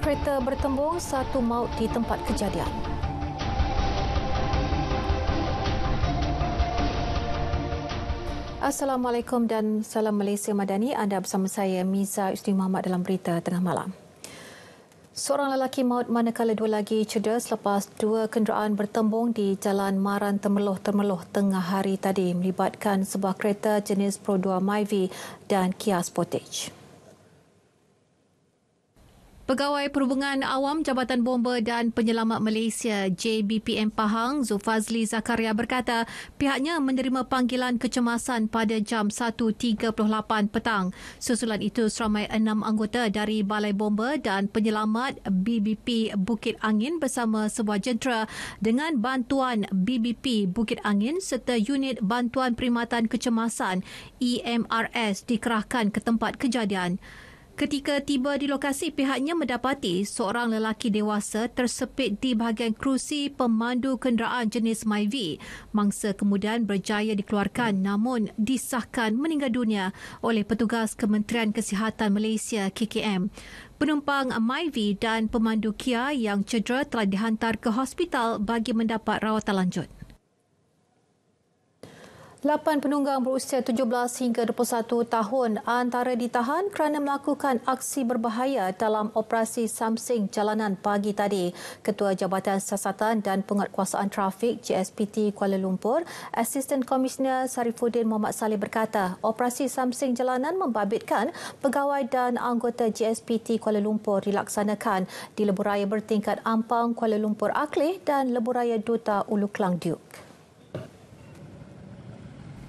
Kereta bertembung, satu maut di tempat kejadian. Assalamualaikum dan salam Malaysia Madani. Anda bersama saya Miza Usni Muhammad dalam berita tengah malam. Seorang lelaki maut manakala dua lagi cedera selepas dua kenderaan bertembung di Jalan Maran Temerloh tengah hari tadi melibatkan sebuah kereta jenis Pro 2 Myvi dan Kia Sportage. Pegawai Perhubungan Awam Jabatan Bomba dan Penyelamat Malaysia JBPM Pahang Zulfazli Zakaria berkata pihaknya menerima panggilan kecemasan pada jam 1.38 petang. Susulan itu seramai 6 anggota dari Balai Bomba dan Penyelamat BBP Bukit Angin bersama sebuah jentera dengan bantuan BBP Bukit Angin serta unit bantuan perkhidmatan kecemasan EMRS dikerahkan ke tempat kejadian. Ketika tiba di lokasi, pihaknya mendapati seorang lelaki dewasa tersepit di bahagian kerusi pemandu kenderaan jenis Myvi. Mangsa kemudian berjaya dikeluarkan namun disahkan meninggal dunia oleh petugas Kementerian Kesihatan Malaysia KKM. Penumpang Myvi dan pemandu Kia yang cedera telah dihantar ke hospital bagi mendapat rawatan lanjut. 8 penunggang berusia 17 hingga 21 tahun antara ditahan kerana melakukan aksi berbahaya dalam operasi Samsing jalanan pagi tadi. Ketua Jabatan Siasatan dan Penguatkuasaan Trafik JSPT Kuala Lumpur, Asisten Komisioner Sarifuddin Muhammad Saleh berkata, operasi Samsing jalanan membabitkan pegawai dan anggota JSPT Kuala Lumpur dilaksanakan di leburaya bertingkat Ampang Kuala Lumpur Akleh dan leburaya Duta Ulu Klang Duke.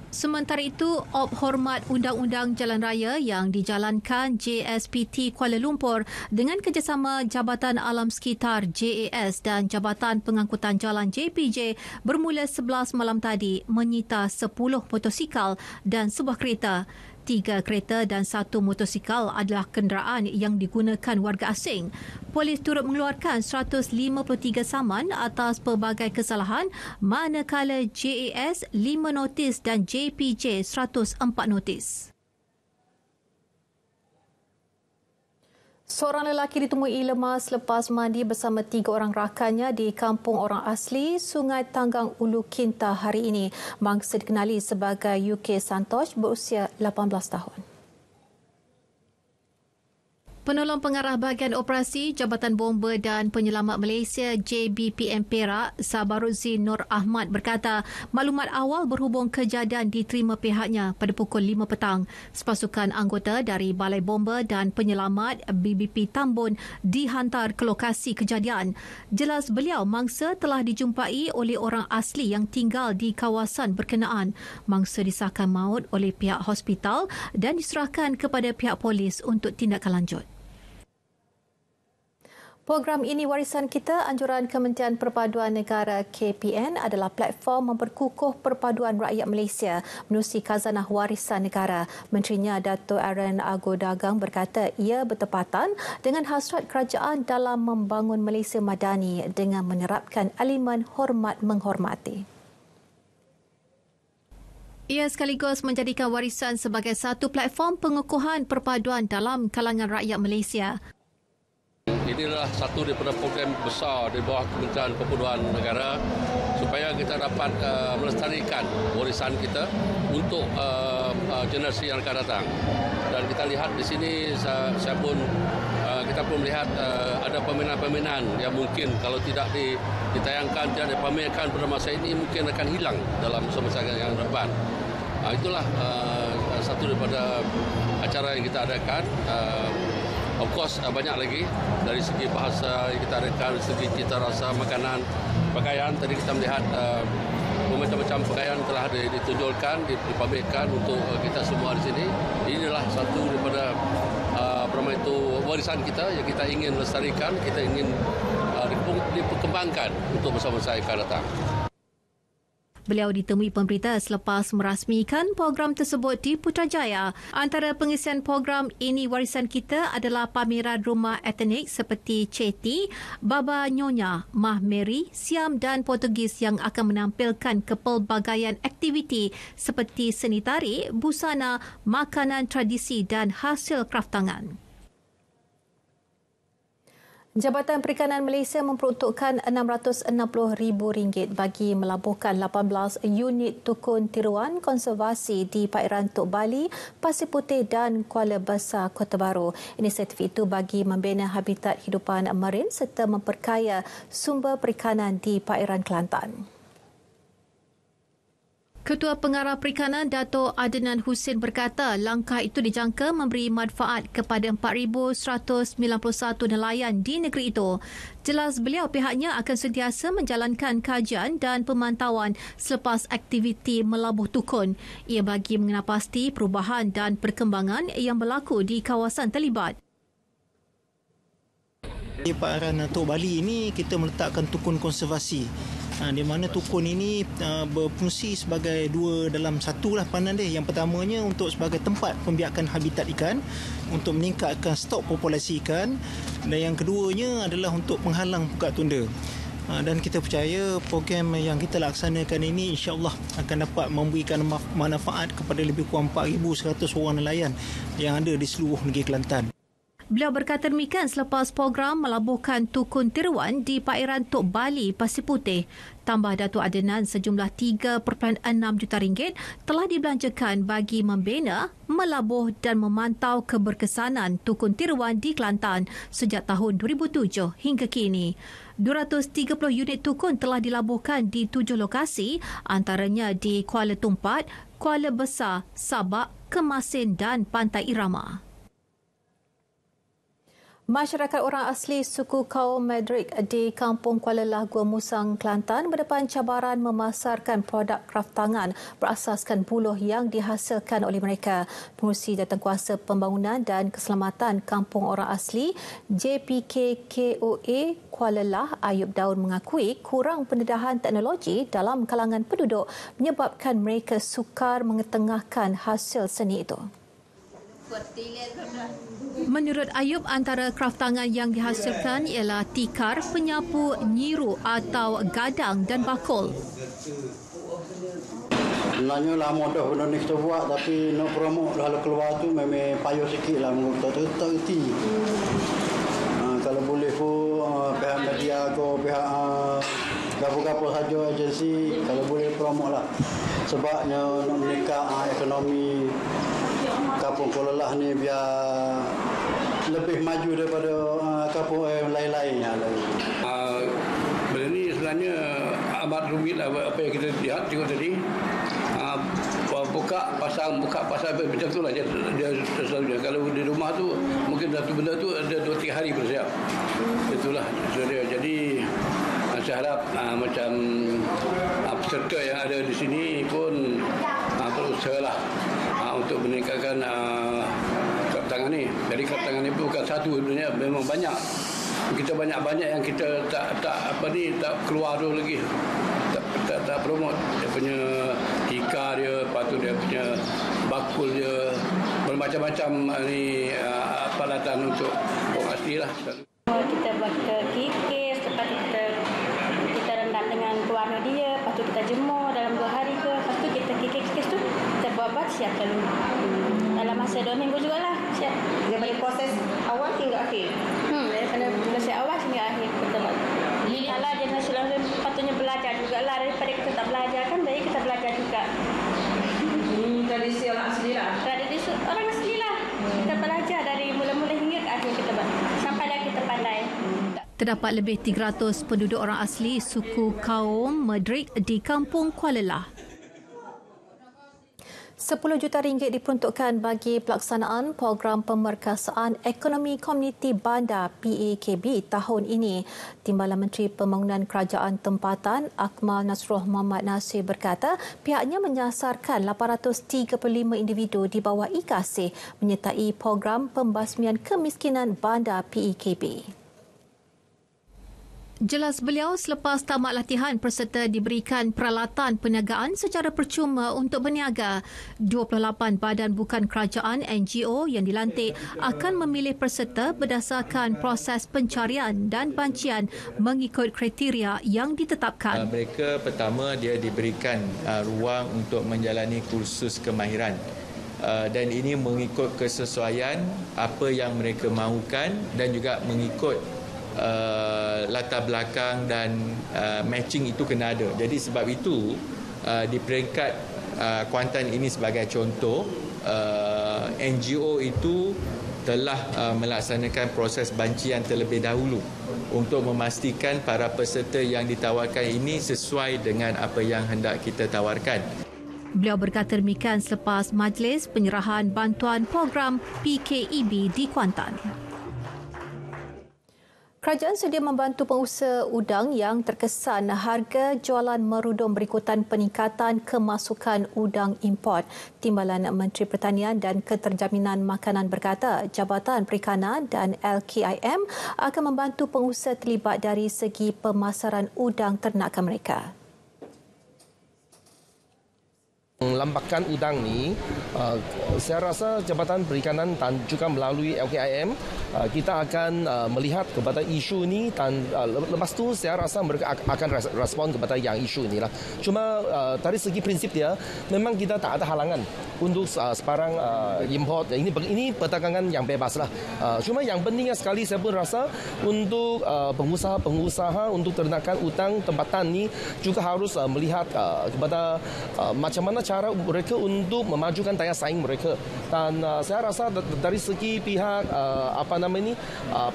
Sementara itu, Op Hormat Undang-Undang Jalan Raya yang dijalankan JSPT Kuala Lumpur dengan kerjasama Jabatan Alam Sekitar JAS dan Jabatan Pengangkutan Jalan JPJ bermula 11 malam tadi menyita 10 motosikal dan sebuah kereta. 3 kereta dan 1 motosikal adalah kenderaan yang digunakan warga asing. Polis turut mengeluarkan 153 saman atas pelbagai kesalahan manakala JAS 5 notis dan JPJ 104 notis. Seorang lelaki ditemui lemas selepas mandi bersama 3 orang rakannya di kampung orang asli Sungai Tanggang Ulu Kinta hari ini. Mangsa dikenali sebagai UK Santosh berusia 18 tahun. Penolong Pengarah Bahagian Operasi Jabatan Bomba dan Penyelamat Malaysia JBPM Perak, Sabaruddin Nur Ahmad berkata, maklumat awal berhubung kejadian diterima pihaknya pada pukul 5 petang. Sepasukan anggota dari Balai Bomba dan Penyelamat BBP Tambun dihantar ke lokasi kejadian. Jelas beliau mangsa telah dijumpai oleh orang asli yang tinggal di kawasan berkenaan. Mangsa disahkan maut oleh pihak hospital dan diserahkan kepada pihak polis untuk tindakan lanjut. Program Ini Warisan Kita, anjuran Kementerian Perpaduan Negara KPN adalah platform memperkukuh perpaduan rakyat Malaysia menerusi Khazanah Warisan Negara. Menterinya Dato' Aaron Ago Dagang berkata ia bertepatan dengan hasrat kerajaan dalam membangun Malaysia Madani dengan menerapkan elemen hormat menghormati. Ia sekaligus menjadikan warisan sebagai satu platform pengukuhan perpaduan dalam kalangan rakyat Malaysia. Inilah satu daripada program besar di bawah Kementerian Perpaduan Negara supaya kita dapat melestarikan warisan kita untuk generasi yang akan datang. Dan kita lihat di sini kita pun melihat ada permainan-permainan yang mungkin kalau tidak ditayangkan, tidak dipamerkan pada masa ini mungkin akan hilang dalam semasa yang depan. Itulah satu daripada acara yang kita adakan. Of course, banyak lagi dari segi bahasa yang kita adakan, dari segi cita rasa makanan, pakaian. Tadi kita melihat macam-macam pakaian telah ditunjukkan, dipamerkan untuk kita semua di sini. Inilah satu daripada itu warisan kita yang kita ingin lestarikan, kita ingin diperkembangkan untuk bersama-sama akan datang. Beliau ditemui pemberita selepas merasmikan program tersebut di Putrajaya. Antara pengisian program Ini Warisan Kita adalah pameran rumah etnik seperti Ceti, Baba Nyonya, Mah Mary, Siam dan Portugis yang akan menampilkan kepelbagaian aktiviti seperti seni tari, busana, makanan tradisi dan hasil kraf tangan. Jabatan Perikanan Malaysia memperuntukkan RM660,000 bagi melabuhkan 18 unit tukun tiruan konservasi di perairan Tok Bali, Pasir Putih dan Kuala Besar, Kota Baru. Inisiatif itu bagi membina habitat hidupan marin serta memperkaya sumber perikanan di perairan Kelantan. Ketua Pengarah Perikanan Dato' Adnan Husin berkata langkah itu dijangka memberi manfaat kepada 4,191 nelayan di negeri itu. Jelas beliau pihaknya akan sentiasa menjalankan kajian dan pemantauan selepas aktiviti melabuh tukun. Ia bagi mengenal pasti perubahan dan perkembangan yang berlaku di kawasan terlibat. Di perairan Tok Bali ini kita meletakkan tukun konservasi. Di mana tukun ini berfungsi sebagai dua dalam satu lah pandang dia. Yang pertamanya untuk sebagai tempat pembiakan habitat ikan untuk meningkatkan stok populasi ikan, dan yang keduanya adalah untuk penghalang pukak tunda. Dan kita percaya program yang kita laksanakan ini insya-Allah akan dapat memberikan manfaat kepada lebih kurang 4,100 orang nelayan yang ada di seluruh negeri Kelantan. Beliau berkata demikian selepas program melabuhkan tukun tiruan di perairan Tok Bali, Pasir Putih. Tambah Dato' Adnan, sejumlah RM3.6 juta telah dibelanjakan bagi membina, melabuh dan memantau keberkesanan tukun tiruan di Kelantan sejak tahun 2007 hingga kini. 230 unit tukun telah dilabuhkan di 7 lokasi, antaranya di Kuala Tumpat, Kuala Besar, Sabak, Kemasin dan Pantai Irama. Masyarakat orang asli suku kaum Madrid di Kampung Kuala Lah, Gua Musang, Kelantan berdepan cabaran memasarkan produk kraft tangan berasaskan buluh yang dihasilkan oleh mereka. Pengurusi Jawatankuasa Pembangunan dan Keselamatan Kampung Orang Asli JPKKOA Kuala Lah, Ayub Daun mengakui kurang pendedahan teknologi dalam kalangan penduduk menyebabkan mereka sukar mengetengahkan hasil seni itu. Menurut Ayub, antara kraft tangan yang dihasilkan ialah tikar, penyapu, nyiru atau gadang dan bakul. Sebenarnya lah mudah benda ni kita buat, tapi nak promote kalau keluar tu memang payah sikit lah. Tak erti. Kalau boleh pun pihak media atau pihak gapo-gapo saja agensi, kalau boleh promote lah. Sebabnya nak meningkat ekonomi Kampung Kuala Lah ni biar lebih maju daripada kampung lain-lain. Benda ni sebenarnya amat rumit lah apa yang kita lihat tengok tadi. Buka pasang macam tu lah dia selalunya. Kalau di rumah tu mungkin satu benda tu ada 2-3 hari bersiap. Itulah dia. Jadi saya harap macam peserta yang ada di sini pun berusahalah untuk meningkatkan kraft tangan ni. Jadi kraft tangan ni bukan satu sebenarnya, memang banyak. Kita banyak-banyak yang kita tak keluar dulu lagi. Tak promote dia punya tikar dia, lepas tu dia punya bakul dia, bermacam-macam ni peralatan untuk orang asli lah. Kita buat kikis, lepas tu kita rendam dengan pewarna dia, lepas tu kita jemur dalam 2 hari ke, lepas tu kita kikis tu kita buat siap dulu. Dalam masa 2 minggu jugalah siap. Daripada proses awal hingga akhir. Daripada proses awal hingga akhir kita buat. Kalau dia nasional patutnya belajar jugalah, daripada kita tak belajar kan, baik kita belajar juga. Tradisi orang asli lah. Tradisi orang asli lah. Kita belajar dari mula-mula hingga ke akhir kita buat. Sampailah kita pandai. Terdapat lebih 300 penduduk orang asli suku kaum Madrid di Kampung Kuala Lah. RM10 juta diperuntukkan bagi pelaksanaan program pemerkasaan ekonomi komuniti bandar PAKB tahun ini. Timbalan Menteri Pembangunan Kerajaan Tempatan Akmal Nasruh Muhammad Nasir berkata pihaknya menyasarkan 835 individu di bawah IKASih menyertai program pembasmian kemiskinan bandar PAKB. Jelas beliau, selepas tamat latihan, peserta diberikan peralatan perniagaan secara percuma untuk berniaga. 28 badan bukan kerajaan NGO yang dilantik akan memilih peserta berdasarkan proses pencarian dan bancian mengikut kriteria yang ditetapkan. Mereka pertama dia diberikan ruang untuk menjalani kursus kemahiran. Dan ini mengikut kesesuaian apa yang mereka mahukan dan juga mengikut latar belakang dan matching itu kena ada. Jadi sebab itu di peringkat Kuantan ini sebagai contoh, NGO itu telah melaksanakan proses bancian terlebih dahulu untuk memastikan para peserta yang ditawarkan ini sesuai dengan apa yang hendak kita tawarkan. Beliau berkata demikian selepas majlis penyerahan bantuan program PKEB di Kuantan. Kerajaan sedia membantu pengusaha udang yang terkesan harga jualan merudum berikutan peningkatan kemasukan udang import. Timbalan Menteri Pertanian dan Keterjaminan Makanan berkata Jabatan Perikanan dan LKIM akan membantu pengusaha terlibat dari segi pemasaran udang ternakan mereka. Lambakan udang ni, saya rasa Jabatan Perikanan dan juga melalui LKIM, kita akan melihat kepada isu ni dan lepas tu saya rasa mereka akan respon kepada yang isu ni lah. Cuma dari segi prinsip dia, memang kita tak ada halangan untuk sebarang import. Ini perdagangan yang bebas lah. Cuma yang pentingnya sekali saya pun rasa untuk pengusaha-pengusaha untuk ternakan udang tempatan ni juga harus melihat kepada macam mana cara mereka untuk memajukan daya saing mereka. Dan saya rasa dari segi pihak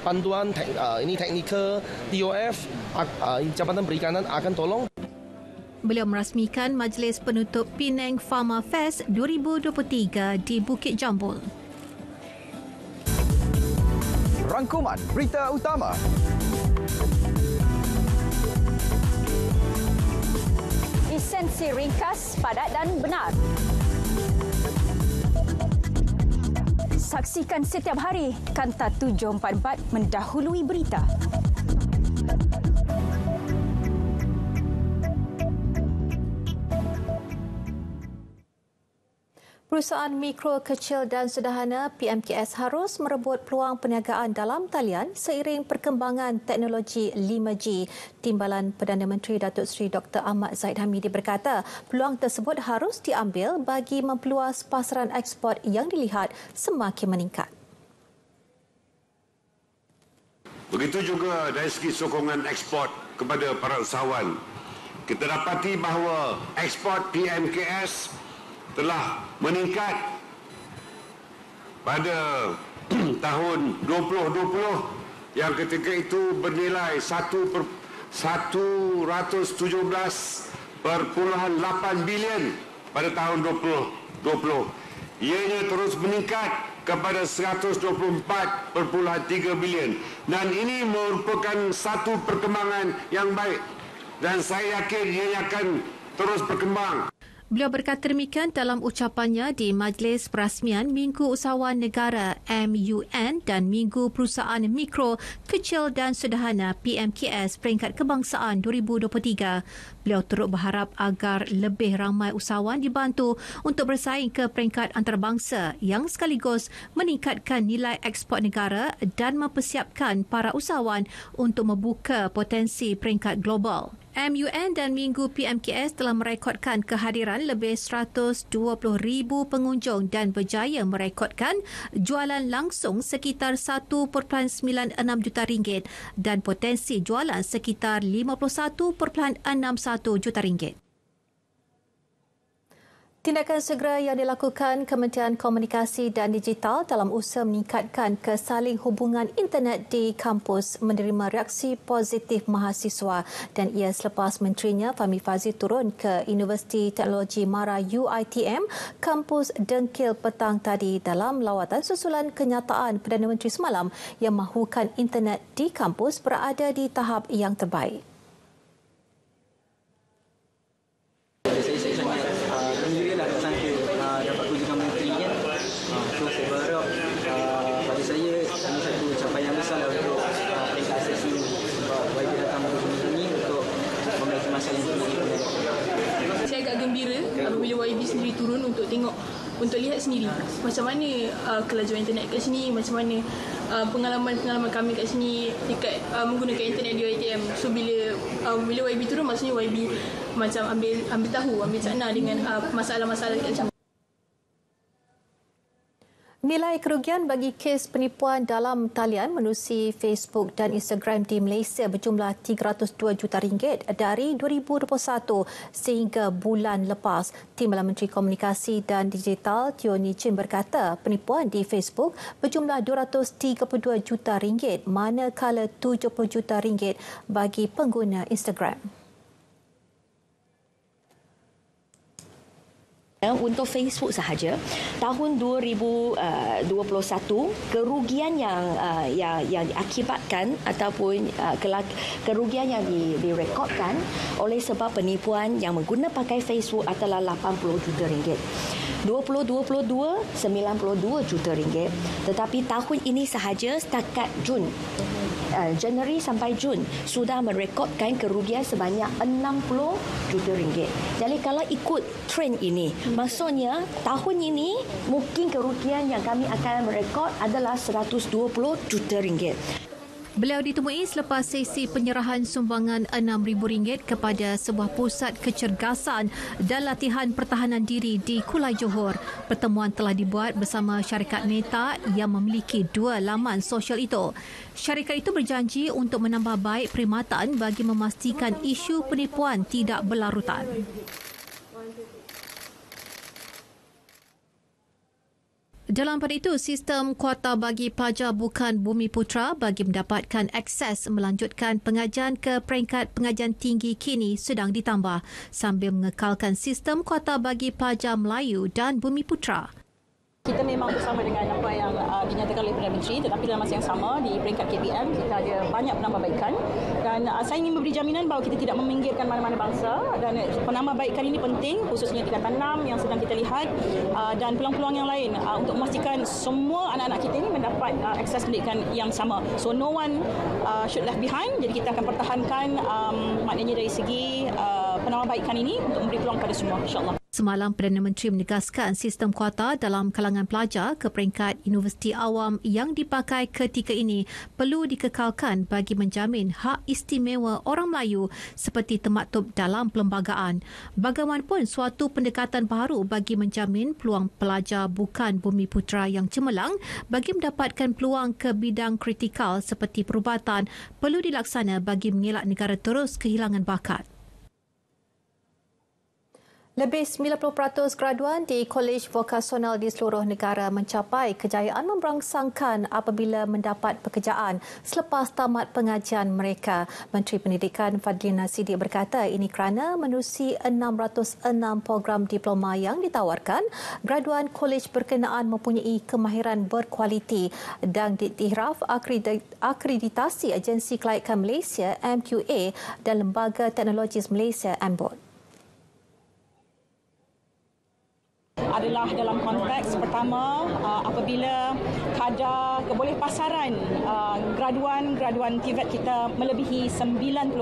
panduan teknikal TOF, Jabatan Perikanan akan tolong. Beliau merasmikan Majlis Penutup Penang Pharma Fest 2023 di Bukit Jambul. Rangkuman berita utama. Esensi ringkas, padat dan benar. Saksikan setiap hari Kanta 744 mendahului berita. Perusahaan mikro, kecil dan sederhana PMKS harus merebut peluang perniagaan dalam talian seiring perkembangan teknologi 5G. Timbalan Perdana Menteri Datuk Seri Dr. Ahmad Zahid Hamidi berkata, peluang tersebut harus diambil bagi memperluas pasaran ekspor yang dilihat semakin meningkat. Begitu juga dari segi sokongan ekspor kepada para usahawan. Kita dapati bahawa ekspor PMKS telah meningkat pada tahun 2020 yang ketika itu bernilai 117.8 bilion pada tahun 2020. Ianya terus meningkat kepada 124.3 bilion dan ini merupakan satu perkembangan yang baik dan saya yakin ia akan terus berkembang. Beliau berkata demikian dalam ucapannya di Majlis Perasmian Minggu Usahawan Negara MUN dan Minggu Perusahaan Mikro, Kecil dan Sederhana PMKS Peringkat Kebangsaan 2023. Beliau turut berharap agar lebih ramai usahawan dibantu untuk bersaing ke peringkat antarabangsa yang sekaligus meningkatkan nilai ekspor negara dan mempersiapkan para usahawan untuk membuka potensi peringkat global. MUN dan Minggu PMKS telah merekodkan kehadiran lebih 120,000 pengunjung dan berjaya merekodkan jualan langsung sekitar 1.96 juta ringgit dan potensi jualan sekitar 51.61 juta ringgit. Tindakan segera yang dilakukan Kementerian Komunikasi dan Digital dalam usaha meningkatkan kesaling hubungan internet di kampus menerima reaksi positif mahasiswa dan ia selepas menterinya Fahmi Fazil turun ke Universiti Teknologi Mara UiTM kampus Dengkil petang tadi dalam lawatan susulan kenyataan Perdana Menteri semalam yang mahukan internet di kampus berada di tahap yang terbaik. Saya agak gembira apabila YB sendiri turun untuk lihat sendiri macam mana kelajuan internet kat sini, macam mana pengalaman kami kat sini dekat menggunakan internet di UiTM. So bila YB turun, maksudnya YB macam ambil tahu, ambil cakna dengan masalah-masalah kat sini. Nilai kerugian bagi kes penipuan dalam talian menerusi Facebook dan Instagram di Malaysia berjumlah RM302 juta dari 2021 sehingga bulan lepas. Timbalan Menteri Komunikasi dan Digital Teo Nii Chin berkata penipuan di Facebook berjumlah RM232 juta manakala RM70 juta bagi pengguna Instagram. Untuk Facebook sahaja, tahun 2021 kerugian yang diakibatkan ataupun kerugian yang direkodkan oleh sebab penipuan yang mengguna pakai Facebook adalah RM80 juta. 2022 RM92 juta. Tetapi tahun ini sahaja setakat Januari sampai Jun sudah merekodkan kerugian sebanyak RM60 juta. Jadi kalau ikut trend ini, maksudnya tahun ini mungkin kerugian yang kami akan merekod adalah RM120 juta. Beliau ditemui selepas sesi penyerahan sumbangan RM6,000 kepada sebuah pusat kecergasan dan latihan pertahanan diri di Kulai Johor. Pertemuan telah dibuat bersama syarikat Meta yang memiliki 2 laman sosial itu. Syarikat itu berjanji untuk menambah baik perkhidmatan bagi memastikan isu penipuan tidak berlarutan. Dalam pada itu, sistem kuota bagi pelajar bukan Bumiputra bagi mendapatkan akses melanjutkan pengajian ke peringkat pengajian tinggi kini sedang ditambah sambil mengekalkan sistem kuota bagi pelajar Melayu dan Bumiputra. Kita memang bersama dengan apa yang dinyatakan oleh Perdana Menteri, tetapi dalam masa yang sama di peringkat KPM kita ada banyak penambahbaikan dan saya ingin memberi jaminan bahawa kita tidak meminggirkan mana-mana bangsa dan penambahbaikan ini penting khususnya tingkatan 6 yang sedang kita lihat dan peluang-peluang yang lain untuk memastikan semua anak-anak kita ini mendapat akses pendidikan yang sama. So no one should left behind. Jadi kita akan pertahankan maknanya dari segi penambahbaikan ini untuk memberi peluang pada semua, insya-Allah. Semalam, Perdana Menteri menegaskan sistem kuota dalam kalangan pelajar ke peringkat universiti awam yang dipakai ketika ini perlu dikekalkan bagi menjamin hak istimewa orang Melayu seperti termaktub dalam perlembagaan. Bagaimanapun, suatu pendekatan baru bagi menjamin peluang pelajar bukan Bumiputra yang cemerlang bagi mendapatkan peluang ke bidang kritikal seperti perubatan perlu dilaksana bagi mengelak negara terus kehilangan bakat. Lebih 90% graduan di kolej vokasional di seluruh negara mencapai kejayaan memberangsangkan apabila mendapat pekerjaan selepas tamat pengajian mereka. Menteri Pendidikan Fadlina Siddiq berkata ini kerana menerusi 606 program diploma yang ditawarkan, graduan kolej berkenaan mempunyai kemahiran berkualiti dan diiktiraf akreditasi Agensi Kelaikan Malaysia MQA dan Lembaga Teknologis Malaysia MBOT. Adalah dalam konteks pertama apabila kadar kebolehpasaran graduan TVET kita melebihi 90%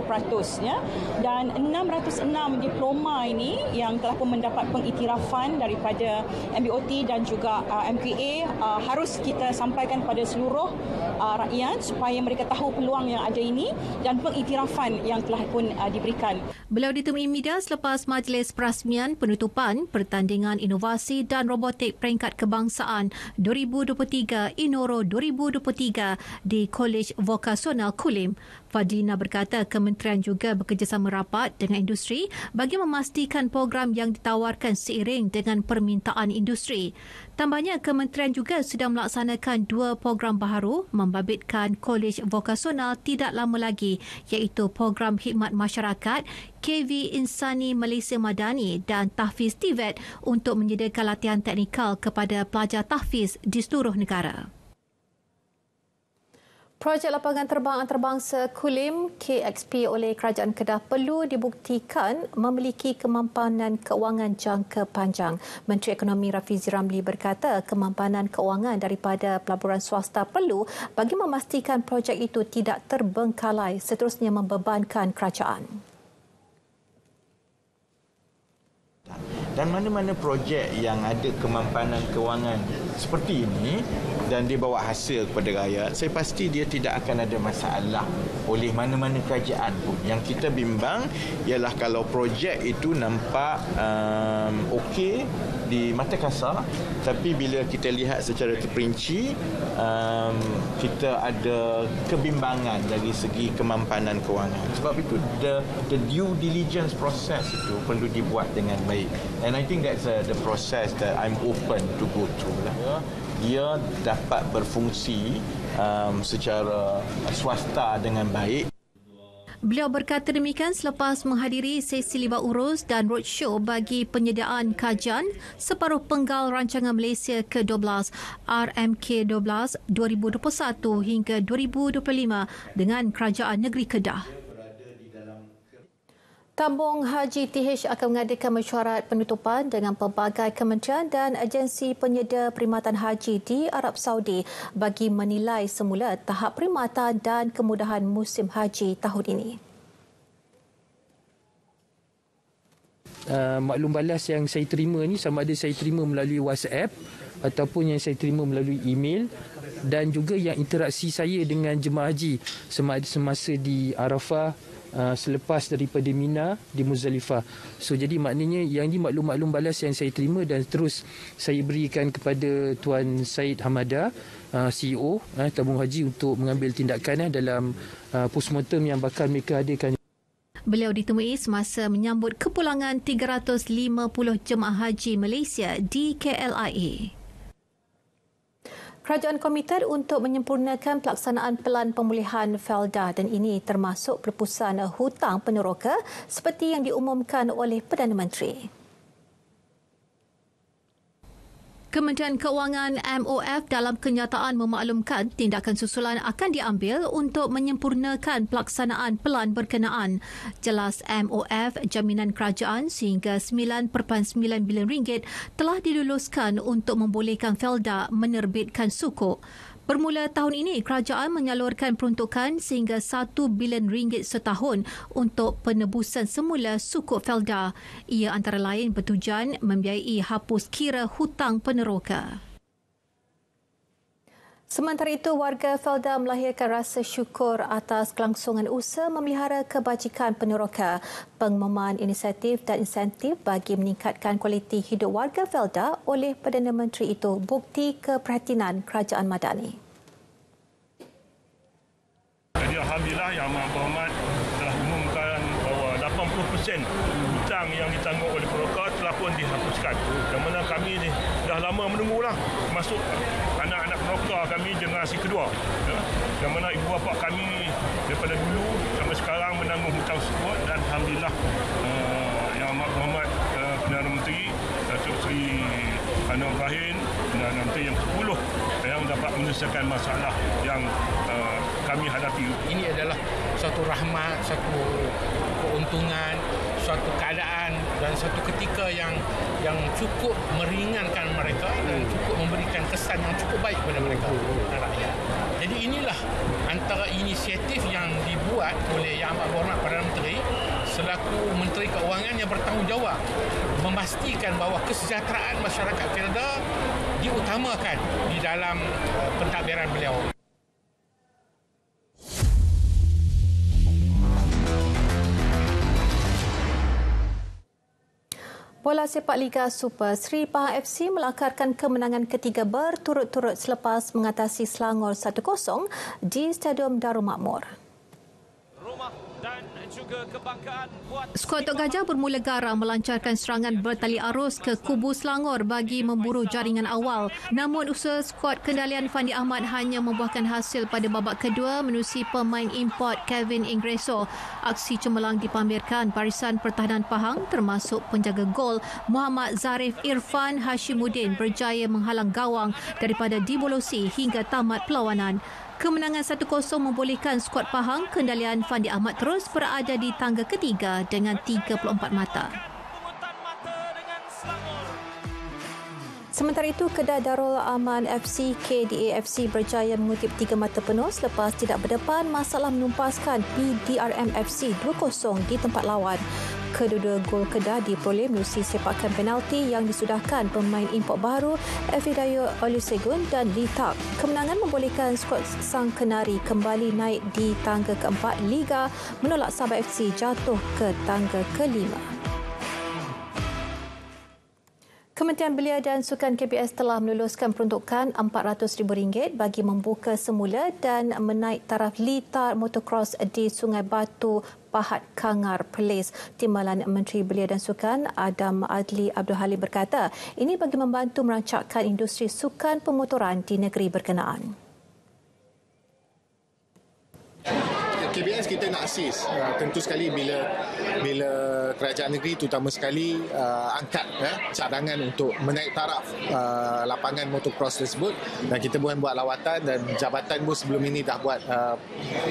ya, dan 606 diploma ini yang telah pun mendapat pengiktirafan daripada MBOT dan juga MQA harus kita sampaikan kepada seluruh rakyat supaya mereka tahu peluang yang ada ini dan pengiktirafan yang telah pun diberikan. Beliau ditemui media selepas majlis perasmian penutupan pertandingan inovasi dan robotik peringkat kebangsaan 2023 Inoro 2023 di Kolej Vokasional Kulim. Fadlina berkata kementerian juga bekerjasama rapat dengan industri bagi memastikan program yang ditawarkan seiring dengan permintaan industri. Tambahnya, kementerian juga sudah melaksanakan 2 program baharu membabitkan kolej vokasional tidak lama lagi, iaitu program khidmat masyarakat KV Insani Malaysia Madani dan Tahfiz TVET untuk menyediakan latihan teknikal kepada pelajar tahfiz di seluruh negara. Projek lapangan terbang antarabangsa Kulim KXP oleh Kerajaan Kedah perlu dibuktikan memiliki kemampanan keuangan jangka panjang. Menteri Ekonomi Rafizi Ramli berkata kemampanan keuangan daripada pelaburan swasta perlu bagi memastikan projek itu tidak terbengkalai seterusnya membebankan kerajaan. Dan mana-mana projek yang ada kemampanan kewangan seperti ini dan dia bawa hasil kepada rakyat, saya pasti dia tidak akan ada masalah oleh mana-mana kerajaan pun. Yang kita bimbang ialah kalau projek itu nampak okey, di mata kasar, tapi bila kita lihat secara terperinci, kita ada kebimbangan dari segi kemampanan kewangan. Sebab itu the due diligence process itu perlu dibuat dengan baik. And I think that's the process that I'm open to go through lah. Dia dapat berfungsi secara swasta dengan baik. Beliau berkata demikian selepas menghadiri sesi libat urus dan roadshow bagi penyediaan kajian separuh penggal rancangan Malaysia ke-12 RMK-12 2021 hingga 2025 dengan Kerajaan Negeri Kedah. Tabung Haji TH akan mengadakan mesyuarat penutupan dengan pelbagai kementerian dan agensi penyedia perkhidmatan haji di Arab Saudi bagi menilai semula tahap perkhidmatan dan kemudahan musim haji tahun ini. Maklum balas yang saya terima ni sama ada saya terima melalui WhatsApp ataupun yang saya terima melalui email, dan juga yang interaksi saya dengan jemaah haji semasa di Arafah, selepas daripada Mina di Muzdalifah. So jadi maknanya yang ini maklum balas yang saya terima dan terus saya berikan kepada Tuan Syed Hamada, CEO Tabung Haji, untuk mengambil tindakan dalam postmortem yang bakal mereka adakan. Beliau ditemui semasa menyambut kepulangan 350 jemaah haji Malaysia di KLIA. Kerajaan komited untuk menyempurnakan pelaksanaan Pelan Pemulihan Felda, dan ini termasuk perluasan hutang peneroka seperti yang diumumkan oleh Perdana Menteri. Kementerian Keuangan MOF dalam kenyataan memaklumkan tindakan susulan akan diambil untuk menyempurnakan pelaksanaan pelan berkenaan. Jelas MOF, jaminan kerajaan sehingga RM9.9 bilion telah diluluskan untuk membolehkan Felda menerbitkan sukuk. Bermula tahun ini, kerajaan menyalurkan peruntukan sehingga RM1 bilion setahun untuk penebusan semula sukuk Felda. Ia antara lain bertujuan membiayai hapus kira hutang peneroka. Sementara itu, warga Felda melahirkan rasa syukur atas kelangsungan usaha memelihara kebajikan peneroka. Pengumuman inisiatif dan insentif bagi meningkatkan kualiti hidup warga Felda oleh Perdana Menteri itu bukti keprihatinan Kerajaan Madani. Jadi alhamdulillah Yang Amat Berhormat telah umumkan bahawa 80% hutang yang ditanggung oleh peneroka telah pun dihapuskan. Yang mana kami ni dah lama menunggulah masuk anak-anak peneroka kami generasi kedua. Yang mana ibu bapa kami daripada dulu sampai sekarang menanggung hutang tersebut, dan alhamdulillah Yang Amat Berhormat Perdana Menteri Datuk Seri Anwar Ibrahim, Perdana Menteri yang ke-10 yang dapat menyelesaikan masalah yang kami hadapi. Ini adalah satu rahmat, satu keuntungan, suatu keadaan dan satu ketika yang cukup meringankan mereka dan cukup memberikan kesan yang cukup baik kepada mereka dan rakyat. Jadi inilah antara inisiatif yang dibuat oleh Yang Amat Berhormat Perdana Menteri selaku Menteri Keuangan yang bertanggungjawab memastikan bahawa kesejahteraan masyarakat Felda diutamakan di dalam pentadbiran beliau. Bola sepak Liga Super, Seri Pahang FC melakarkan kemenangan ketiga berturut-turut selepas mengatasi Selangor 1-0 di Stadium Darul Makmur. Skuad Tok Gajah bermula garang melancarkan serangan bertali arus ke kubu Selangor bagi memburu jaringan awal. Namun usaha skuad kendalian Fandi Ahmad hanya membuahkan hasil pada babak kedua menerusi pemain import Kevin Ingreso. Aksi cemerlang dipamerkan barisan pertahanan Pahang termasuk penjaga gol Muhammad Zarif Irfan Hashimuddin berjaya menghalang gawang daripada dibolosi hingga tamat perlawanan. Kemenangan 1-0 membolehkan skuad Pahang kendalian Fandi Ahmad terus berada di tangga ketiga dengan 34 mata. Sementara itu, Kedah Darul Aman FC KDA FC berjaya mengutip 3 mata penuh selepas tidak berdepan masalah menumpaskan PDRM FC 2-0 di tempat lawan. Kedua-dua gol Kedah diperoleh menerusi sepakan penalti yang disudahkan pemain import baru Efidayo Olusegun dan Lee Tak. Kemenangan membolehkan skuad Sang Kenari kembali naik di tangga keempat Liga menolak Sabah FC jatuh ke tangga kelima. Kementerian Belia dan Sukan KBS telah meluluskan peruntukan RM400,000 bagi membuka semula dan menaik taraf litar motocross di Sungai Batu, Pahat Kangar, Perlis. Timbalan Menteri Belia dan Sukan Adam Adli Abdul Halim berkata, ini bagi membantu merancangkan industri sukan pemotoran di negeri berkenaan. KBS kita nak assist. Tentu sekali bila kerajaan negeri terutama sekali angkat cadangan untuk menaik taraf lapangan motocross tersebut, dan kita pun buat lawatan dan jabatan pun sebelum ini dah buat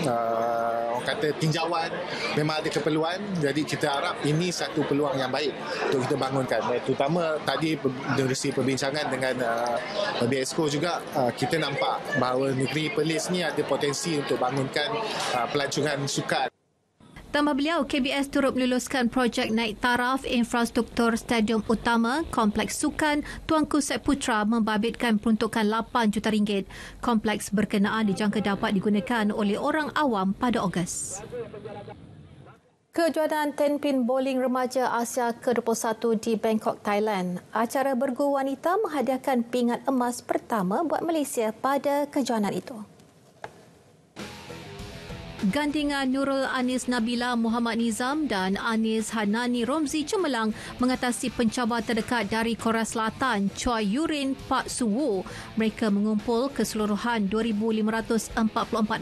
orang kata tinjauan, memang ada keperluan. Jadi kita harap ini satu peluang yang baik untuk kita bangunkan. Terutama tadi dari perbincangan dengan BESCO juga, kita nampak bahawa negeri Perlis ni ada potensi untuk bangunkan pelancongan sukan. Tambah beliau, KBS turut meluluskan projek naik taraf infrastruktur stadium utama Kompleks Sukan Tuanku Sek Putra membabitkan peruntukan RM8 juta. Kompleks berkenaan dijangka dapat digunakan oleh orang awam pada Ogos. Kejuaraan Tenpin Bowling Remaja Asia ke-21 di Bangkok, Thailand. Acara bergu wanita menghadiahkan pingat emas pertama buat Malaysia pada kejuaraan itu. Gandingan Nurul Anis Nabila Muhammad Nizam dan Anis Hanani Romzi Cemerlang mengatasi pencabar terdekat dari Korea Selatan Choi Yurin Pak Suwo. Mereka mengumpul keseluruhan 2,544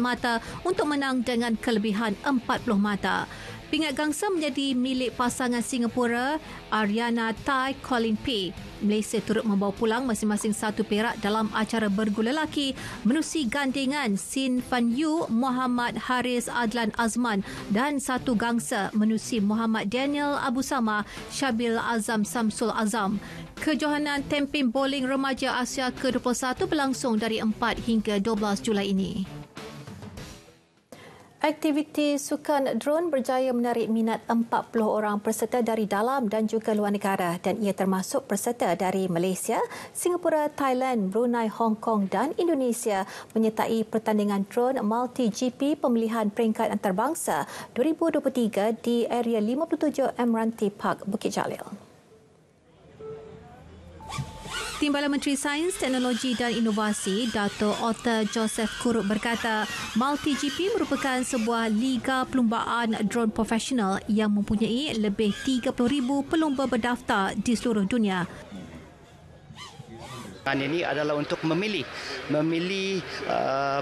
mata untuk menang dengan kelebihan 40 mata. Pingat gangsa menjadi milik pasangan Singapura Ariana Tai Colin P. Malaysia turut membawa pulang masing-masing satu perak dalam acara bergu lelaki menerusi gandingan Sin Fan Yu Muhammad Haris Adlan Azman dan satu gangsa menerusi Muhammad Daniel Abu Sama Syabil Azam Samsul Azam. Kejohanan Tenpin Bowling Remaja Asia ke-21 berlangsung dari 4 hingga 12 Julai ini. Aktiviti sukan drone berjaya menarik minat 40 orang peserta dari dalam dan juga luar negara, dan ia termasuk peserta dari Malaysia, Singapura, Thailand, Brunei, Hong Kong dan Indonesia menyertai pertandingan drone multi-GP pemilihan peringkat antarabangsa 2023 di area 57 Admiralty Park, Bukit Jalil. Timbalan Menteri Sains, Teknologi dan Inovasi, Dato' Otter Joseph Kurut berkata, MultiGP merupakan sebuah liga perlumbaan drone profesional yang mempunyai lebih 30,000 pelumba berdaftar di seluruh dunia. Ini adalah untuk memilih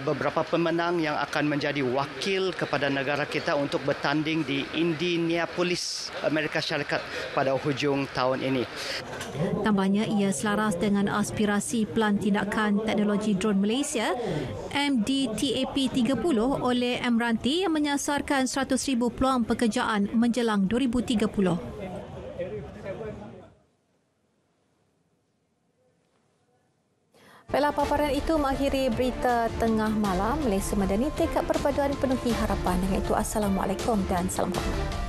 beberapa pemenang yang akan menjadi wakil kepada negara kita untuk bertanding di Indianapolis, Amerika Syarikat pada hujung tahun ini. Tambahnya, ia selaras dengan aspirasi Pelan Tindakan Teknologi Drone Malaysia MDTAP 30 oleh Admiralty yang menyasarkan 100,000 peluang pekerjaan menjelang 2030. Baiklah, paparan itu mengakhiri berita tengah malam. Malaysia Madani tekad perpaduan penuhi harapan. Dengan itu, Assalamualaikum dan salam hormat.